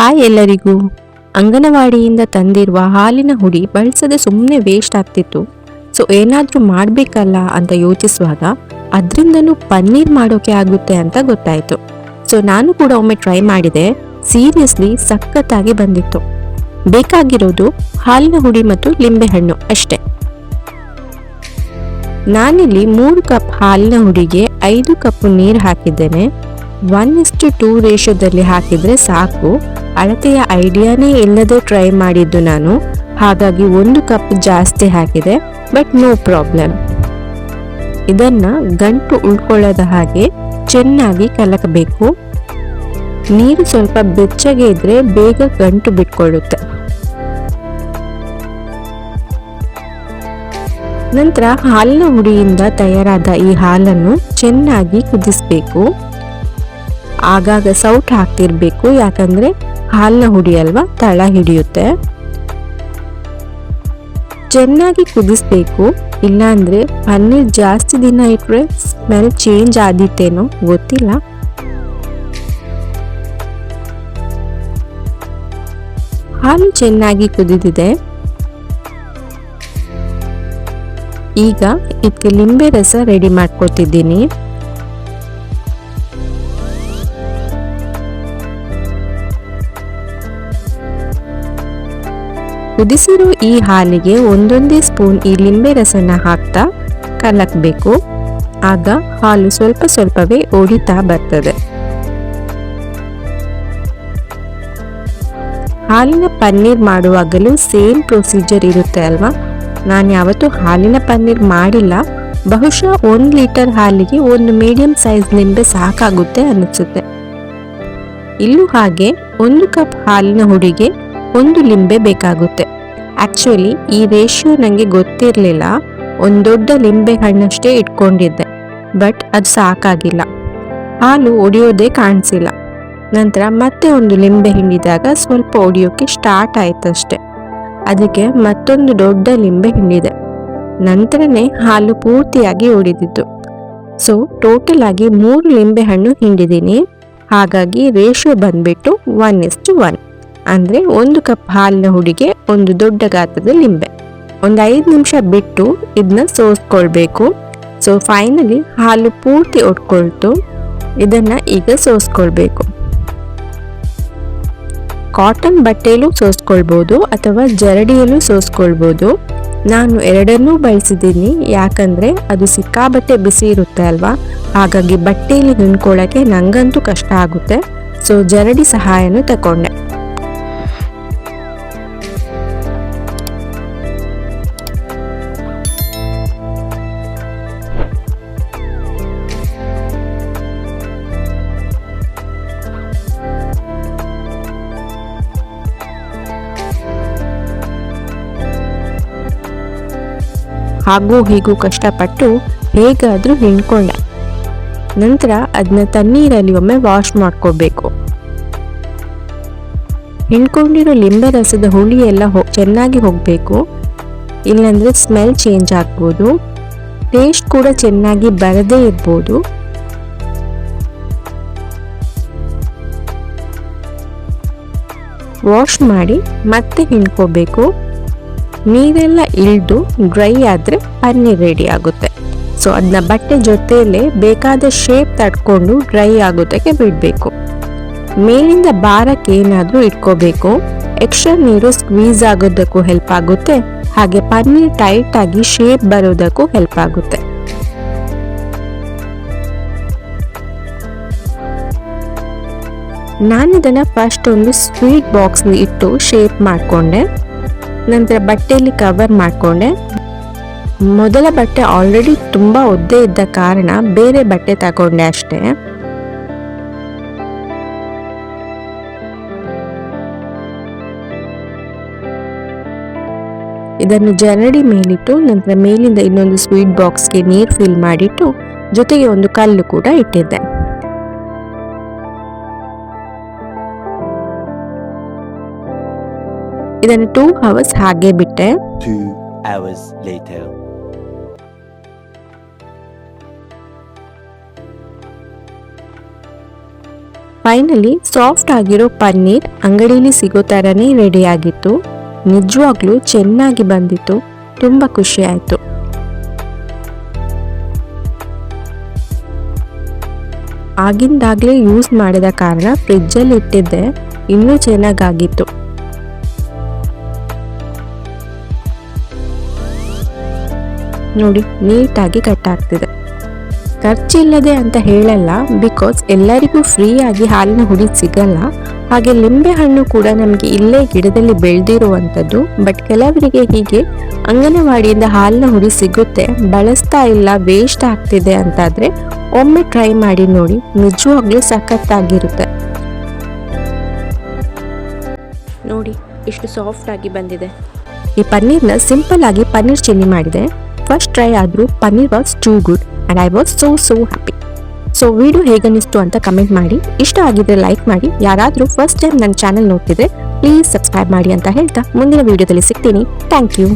Hi ಎಲ್ಲರಿಗೂ. ಅಂಗನವಾಡಿಯಿಂದ ತಂದಿರುವ ಹಾಲಿನ ಹುಡಿ ಬಳಸದೆ ಸುಮ್ಮನೆ ವೇಸ್ಟ್ ಆಗ್ತಿತ್ತು. ಸೊ ಏನಾದರೂ ಮಾಡಬೇಕಲ್ಲ ಅಂತ ಯೋಚಿಸುವಾಗ ಅದರಿಂದನೂ ಪನ್ನೀರ್ ಮಾಡೋಕೆ ಆಗುತ್ತೆ ಅಂತ ಗೊತ್ತಾಯಿತು. ಸೊ ನಾನು ಕೂಡ ಒಮ್ಮೆ ಟ್ರೈ ಮಾಡಿದೆ. ಸೀರಿಯಸ್ಲಿ ಸಖತ್ತಾಗಿ ಬಂದಿತ್ತು. ಬೇಕಾಗಿರೋದು ಹಾಲಿನ ಹುಡಿ ಮತ್ತು ಲಿಂಬೆಹಣ್ಣು ಅಷ್ಟೇ. ನಾನಿಲ್ಲಿ 3 ಕಪ್ ಹಾಲಿನ ಹುಡಿಗೆ 5 ಕಪ್ ನೀರು ಹಾಕಿದ್ದೇನೆ. 1:2 ರೇಷಿಯೋದಲ್ಲಿ ಹಾಕಿದರೆ ಸಾಕು. ಅಳತೆಯ ಐಡಿಯಾನೇ ಇಲ್ಲದೆ ಟ್ರೈ ಮಾಡಿದ್ದು ನಾನು, ಹಾಗಾಗಿ 1 ಕಪ್ ಜಾಸ್ತಿ ಹಾಕಿದೆ. But no problem. ಇದನ್ನು ಗಂಟು ಉಳ್ಕೊಳ್ಳದ ಹಾಗೆ ಚೆನ್ನಾಗಿ ಕಲಕಬೇಕು. ನೀರು ಸ್ವಲ್ಪ ಬೆಚ್ಚಗೆ ಇದ್ರೆ ಬೇಗ ಗಂಟು ಬಿಟ್ಕೊಳ್ಳುತ್ತೆ. ನಂತರ ಹಾಲಿನ ಹುಡಿಯಿಂದ ತಯಾರಾದ ಈ ಹಾಲನ್ನು ಚೆನ್ನಾಗಿ ಕುದಿಸಬೇಕು. ಆಗಾಗ ಸೌಟ್ ಹಾಕ್ತಿರ್ಬೇಕು, ಯಾಕಂದ್ರೆ ಹಾಲಿನ ಹುಡಿ ಅಲ್ವಾ, ತಳ ಹಿಡಿಯುತ್ತೆ. ಚೆನ್ನಾಗಿ ಕುದಿಸ್ಬೇಕು, ಇಲ್ಲಾಂದ್ರೆ ಪನ್ನೀರ್ ಜಾಸ್ತಿ ದಿನ ಇಟ್ರೆ ಸ್ಮೆಲ್ ಚೇಂಜ್ ಆದಿತ್ತೇನೋ ಗೊತ್ತಿಲ್ಲ. ಹಾಲು ಚೆನ್ನಾಗಿ ಕುದಿದಿದೆ. ಈಗ ಇದಕ್ಕೆ ಲಿಂಬೆ ರಸ ರೆಡಿ ಮಾಡ್ಕೊತಿದ್ದೀನಿ. ಕುದಿಸಿರೋ ಈ ಹಾಲಿಗೆ ಒಂದೊಂದೇ ಸ್ಪೂನ್ ಈ ಲಿಂಬೆ ರಸನ ಹಾಕ್ತಾ ಕಲಕಬೇಕು. ಆಗ ಹಾಲು ಸ್ವಲ್ಪ ಸ್ವಲ್ಪವೇ ಒಡಿತಾ ಬರ್ತದೆ. ಹಾಲಿನ ಪನ್ನೀರ್ ಮಾಡುವಾಗಲೂ ಸೇಮ್ ಪ್ರೊಸೀಜರ್ ಇರುತ್ತೆ ಅಲ್ವಾ. ನಾನು ಯಾವತ್ತೂ ಹಾಲಿನ ಪನ್ನೀರ್ ಮಾಡಿಲ್ಲ. ಬಹುಶಃ 1 ಲೀಟರ್ ಹಾಲಿಗೆ 1 ಮೀಡಿಯಂ ಸೈಜ್ ಲಿಂಬೆ ಸಾಕಾಗುತ್ತೆ ಅನಿಸುತ್ತೆ. ಇಲ್ಲೂ ಹಾಗೆ 1 ಕಪ್ ಹಾಲಿನ ಹುಡಿಗೆ 1 ಲಿಂಬೆ ಬೇಕಾಗುತ್ತೆ. ಆಕ್ಚುಲಿ ಈ ರೇಷಿಯೋ ನನಗೆ ಗೊತ್ತಿರಲಿಲ್ಲ. ಒಂದು ದೊಡ್ಡ ಲಿಂಬೆ ಹಣ್ಣಷ್ಟೇ ಇಟ್ಕೊಂಡಿದ್ದೆ, ಬಟ್ ಅದು ಸಾಕಾಗಿಲ್ಲ. ಹಾಲು ಒಡೆಯೋದೇ ಕಾಣಿಸಿಲ್ಲ. ನಂತರ ಮತ್ತೆ 1 ಲಿಂಬೆ ಹಿಂಡಿದಾಗ ಸ್ವಲ್ಪ ಒಡೆಯೋಕ್ಕೆ ಸ್ಟಾರ್ಟ್ ಆಯ್ತಷ್ಟೆ. ಅದಕ್ಕೆ ಮತ್ತೊಂದು ದೊಡ್ಡ ಲಿಂಬೆ ಹಿಂಡಿದೆ. ನಂತರನೇ ಹಾಲು ಪೂರ್ತಿಯಾಗಿ ಒಡೆದಿತ್ತು. ಸೊ ಟೋಟಲ್ ಆಗಿ 3 ಲಿಂಬೆ ಹಣ್ಣು ಹಿಂಡಿದ್ದೀನಿ. ಹಾಗಾಗಿ ರೇಷಿಯೋ ಬಂದ್ಬಿಟ್ಟು 1:1. ಅಂದರೆ 1 ಕಪ್ ಹಾಲಿನ ಹುಡಿಗೆ 1 ದೊಡ್ಡ ಗಾತ್ರದ ಲಿಂಬೆ. ಒಂದು 5 ನಿಮಿಷ ಬಿಟ್ಟು ಇದನ್ನ ಸೋಸ್ಕೊಳ್ಬೇಕು. ಸೊ ಫೈನಲಿ ಹಾಲು ಪೂರ್ತಿ ಒಡ್ಕೊಳ್ತು. ಇದನ್ನು ಈಗ ಸೋಸ್ಕೊಳ್ಬೇಕು. ಕಾಟನ್ ಬಟ್ಟೆಯಲ್ಲೂ ಸೋಸ್ಕೊಳ್ಬೋದು ಅಥವಾ ಜರಡಿಯಲ್ಲೂ ಸೋಸ್ಕೊಳ್ಬೋದು. ನಾನು ಎರಡನ್ನೂ ಬಳಸಿದ್ದೀನಿ, ಯಾಕಂದರೆ ಅದು ಸಿಕ್ಕಾಬಟ್ಟೆ ಬಿಸಿ ಇರುತ್ತೆ ಅಲ್ವಾ. ಹಾಗಾಗಿ ಬಟ್ಟೆಯಲ್ಲಿ ಹಿಂಡ್ಕೊಳ್ಳೋಕ್ಕೆ ನನಗಂತೂ ಕಷ್ಟ ಆಗುತ್ತೆ. ಸೊ ಜರಡಿ ಸಹಾಯನೂ ತಗೊಂಡೆ. ಹಾಗೂ ಹೀಗೂ ಕಷ್ಟಪಟ್ಟು ಹೇಗಾದರೂ ಹಿಂಡ್ಕೊಂಡೆ. ನಂತರ ಅದನ್ನ ತಣ್ಣೀರಲ್ಲಿ ಒಮ್ಮೆ ವಾಶ್ ಮಾಡ್ಕೋಬೇಕು. ಹಿಂಡ್ಕೊಂಡಿರೋ ಲಿಂಬೆ ರಸದ ಹುಳಿ ಎಲ್ಲ ಚೆನ್ನಾಗಿ ಹೋಗಬೇಕು, ಇಲ್ಲಾಂದರೆ ಸ್ಮೆಲ್ ಚೇಂಜ್ ಆಗ್ಬೋದು. ಟೇಸ್ಟ್ ಕೂಡ ಚೆನ್ನಾಗಿ ಬರದೇ ಇರ್ಬೋದು. ವಾಶ್ ಮಾಡಿ ಮತ್ತೆ ಹಿಂಡ್ಕೋಬೇಕು. ನೀರೆಲ್ಲ ಇಳಿದು ಡ್ರೈ ಆದರೆ ಪನ್ನೀರ್ ರೆಡಿ ಆಗುತ್ತೆ. ಸೊ ಅದನ್ನ ಬಟ್ಟೆ ಜೊತೆಯಲ್ಲೇ ಬೇಕಾದ ಶೇಪ್ ತಡ್ಕೊಂಡು ಡ್ರೈ ಆಗೋದಕ್ಕೆ ಬಿಡಬೇಕು. ಮೇಲಿಂದ ಭಾರಕ್ಕೆ ಏನಾದರೂ ಇಟ್ಕೋಬೇಕು. ಎಕ್ಸ್ಟ್ರಾ ನೀರು ಸ್ಕ್ವೀಸ್ ಆಗೋದಕ್ಕೂ ಹೆಲ್ಪ್ ಆಗುತ್ತೆ, ಹಾಗೆ ಪನ್ನೀರ್ ಟೈಟ್ ಆಗಿ ಶೇಪ್ ಬರೋದಕ್ಕೂ ಹೆಲ್ಪ್ ಆಗುತ್ತೆ. ನಾನಿದನ್ನು ಫಸ್ಟ್ ಒಂದು ಸ್ವೀಟ್ ಬಾಕ್ಸ್ನ ಇಟ್ಟು ಶೇಪ್ ಮಾಡಿಕೊಂಡೆ. ನಂತರ ಬಟ್ಟೆಯಲ್ಲಿ ಕವರ್ ಮಾಡಿಕೊಂಡೆ. ಮೊದಲ ಬಟ್ಟೆ ಆಲ್ರೆಡಿ ತುಂಬ ಒದ್ದೆ ಇದ್ದ ಕಾರಣ ಬೇರೆ ಬಟ್ಟೆ ತಗೊಂಡೆ ಅಷ್ಟೇ. ಇದನ್ನು ಜರಡಿ ಮೇಲಿಟ್ಟು ನಂತರ ಮೇಲಿಂದ ಇನ್ನೊಂದು ಸ್ವೀಟ್ ಬಾಕ್ಸ್ಗೆ ನೀರು ಫಿಲ್ ಮಾಡಿಟ್ಟು ಜೊತೆಗೆ ಒಂದು ಕಲ್ಲು ಕೂಡ ಇಟ್ಟಿದ್ದೆ. ಇದನ್ನು 2 ಅವರ್ಸ್ ಹಾಗೆ ಬಿಟ್ಟೆ. 2 hours later. ಫೈನಲಿ ಸಾಫ್ಟ್ ಆಗಿರೋ ಪನ್ನೀರ್ ಅಂಗಡಿಯಲ್ಲಿ ಸಿಗೋ ಥರನೇ ರೆಡಿ ಆಗಿತ್ತು. ನಿಜವಾಗ್ಲೂ ಚೆನ್ನಾಗಿ ಬಂದಿತ್ತು. ತುಂಬ ಖುಷಿ ಆಯಿತು. ಆಗಿಂದಾಗಲೇ ಯೂಸ್ ಮಾಡಿದ ಕಾರಣ ಫ್ರಿಜ್ಜಲ್ಲಿ ಇಟ್ಟಿದ್ದೆ, ಇನ್ನೂ ಚೆನ್ನಾಗಾಗಿತ್ತು. ನೋಡಿ, ನೀಟಾಗಿ ಕಟ್ ಆಗ್ತಿದೆ. ಖರ್ಚಿಲ್ಲದೆ ಅಂತ ಹೇಳಲ್ಲ, ಬಿಕಾಸ್ ಎಲ್ಲರಿಗೂ ಫ್ರೀ ಆಗಿ ಹಾಲಿನ ಹುಡಿ ಸಿಗಲ್ಲ. ಹಾಗೆ ಲಿಂಬೆ ಹಣ್ಣು ಕೂಡ ನಮಗೆ ಇಲ್ಲೇ ಗಿಡದಲ್ಲಿ ಬೆಳೆದಿರುವಂಥದ್ದು. ಬಟ್ ಕೆಲವರಿಗೆ ಹೀಗೆ ಅಂಗನವಾಡಿಯಿಂದ ಹಾಲಿನ ಹುಡಿ ಸಿಗುತ್ತೆ, ಬಳಸ್ತಾ ಇಲ್ಲ, ವೇಸ್ಟ್ ಆಗ್ತಿದೆ ಅಂತಾದರೆ ಒಮ್ಮೆ ಟ್ರೈ ಮಾಡಿ ನೋಡಿ, ನಿಜವಾಗ್ಲೂ ಸಖತ್ತಾಗಿರುತ್ತೆ. ನೋಡಿ ಎಷ್ಟು ಸಾಫ್ಟ್ ಆಗಿ ಬಂದಿದೆ. ಈ ಪನ್ನೀರ್ನ ಸಿಂಪಲ್ ಆಗಿ ಪನ್ನೀರ್ ಚಿಲ್ಲಿ ಮಾಡಿದೆ. ಫಸ್ಟ್ ಟ್ರೈ ಆದರೂ paneer was too good and I was so happy. So video ಹೇಗನ್ನಿಸ್ತು ಅಂತ ಕಮೆಂಟ್ ಮಾಡಿ. ಇಷ್ಟ ಆಗಿದ್ರೆ ಲೈಕ್ ಮಾಡಿ. ಯಾರಾದರೂ ಫಸ್ಟ್ ಟೈಮ್ ನನ್ನ ಚಾನಲ್ ನೋಡ್ತಿದ್ರೆ ಪ್ಲೀಸ್ ಸಬ್ಸ್ಕ್ರೈಬ್ ಮಾಡಿ ಅಂತ ಹೇಳ್ತಾ ಮುಂದಿನ ವಿಡಿಯೋದಲ್ಲಿ ಸಿಗ್ತೀನಿ. Thank you.